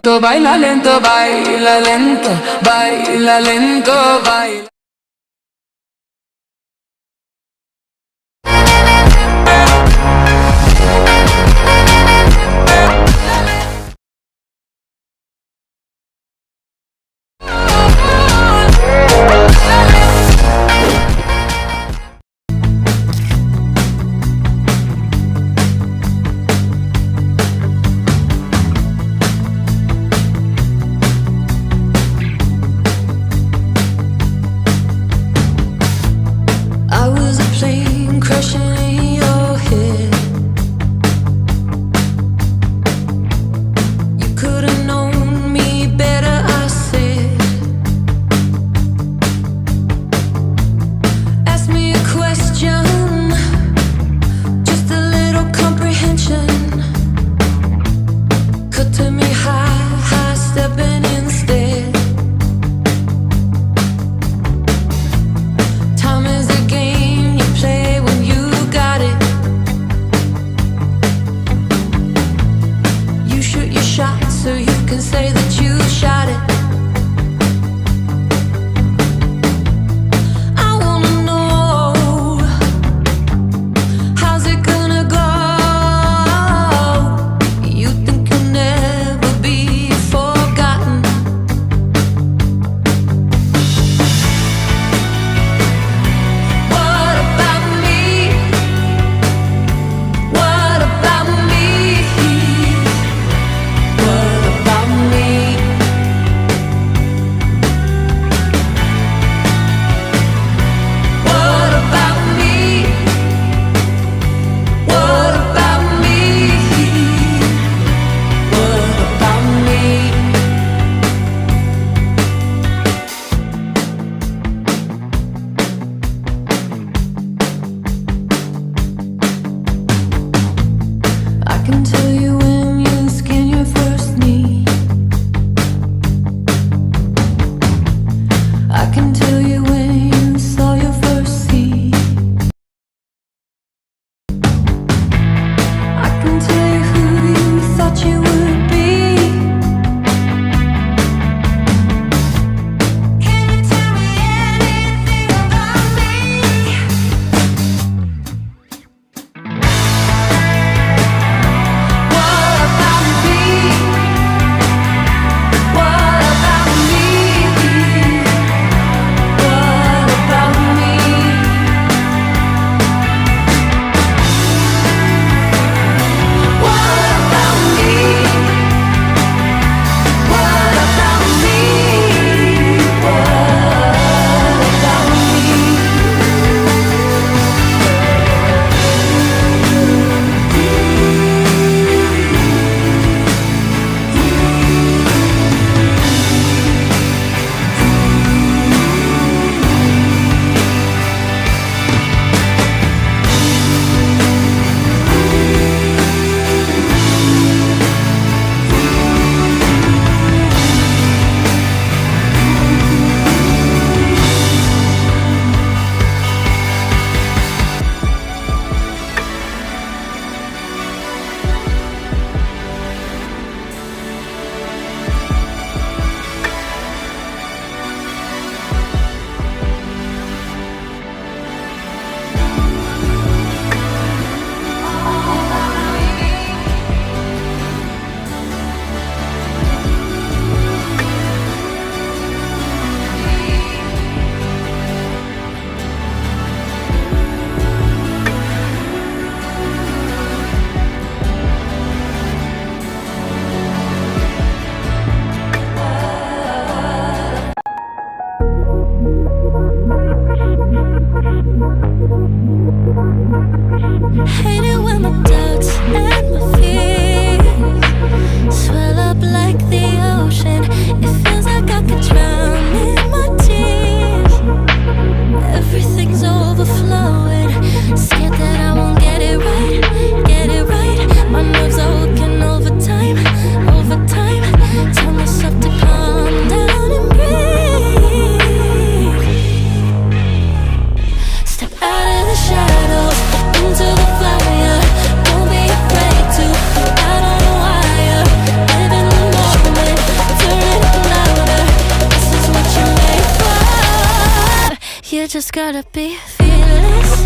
Baila lento, baila lento, baila lento, baila. You just gotta be fearless.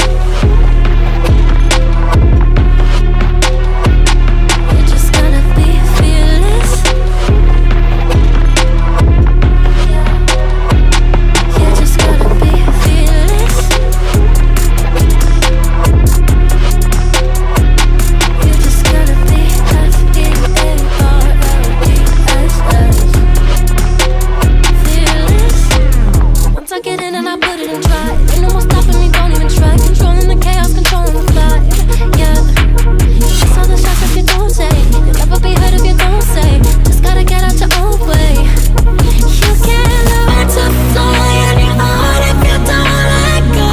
You just gotta be fearless. You just gotta be fearless. You just gotta be F-E-A-R-L-E-S-S. Fearless. Once I get in and I put it in try, ain't no more stopping me, don't even try. Controlling the chaos, controlling the vibe. Yeah. Miss all the shots if you don't take. You'll never be heard if you don't say. Just gotta get out your own way. You can't learn to fly on your own if you don't let go.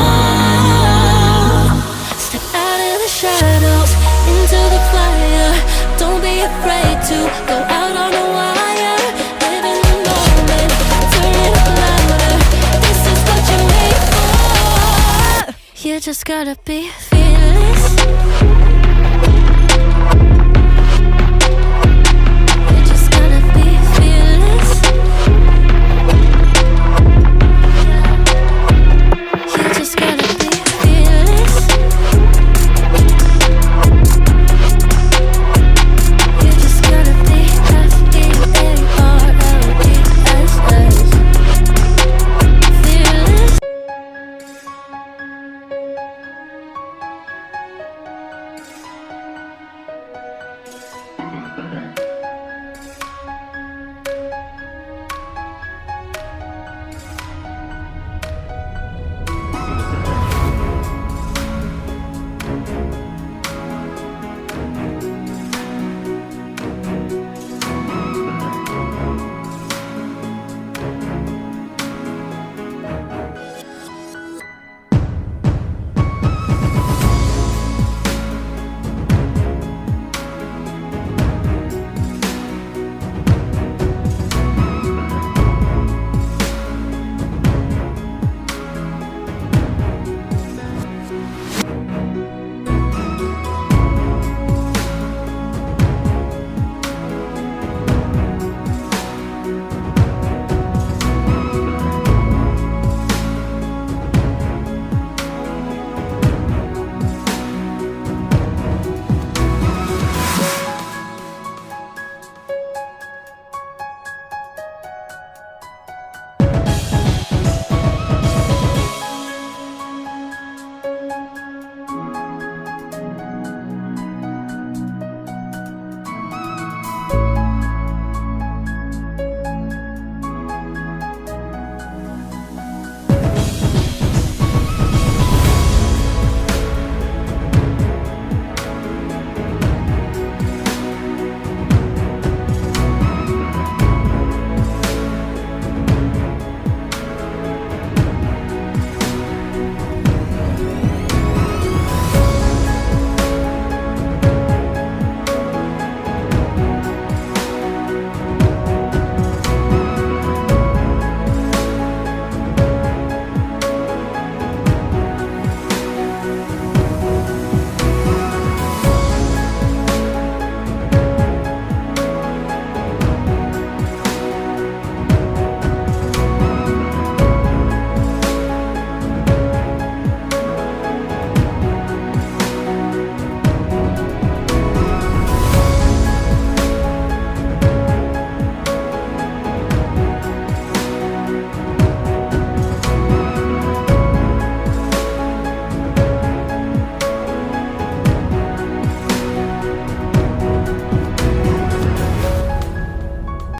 Step out of the shadows, into the fire. Don't be afraid to go out on a wire. Live in the moment, turn it up louder. This is what you're made for. You just gotta be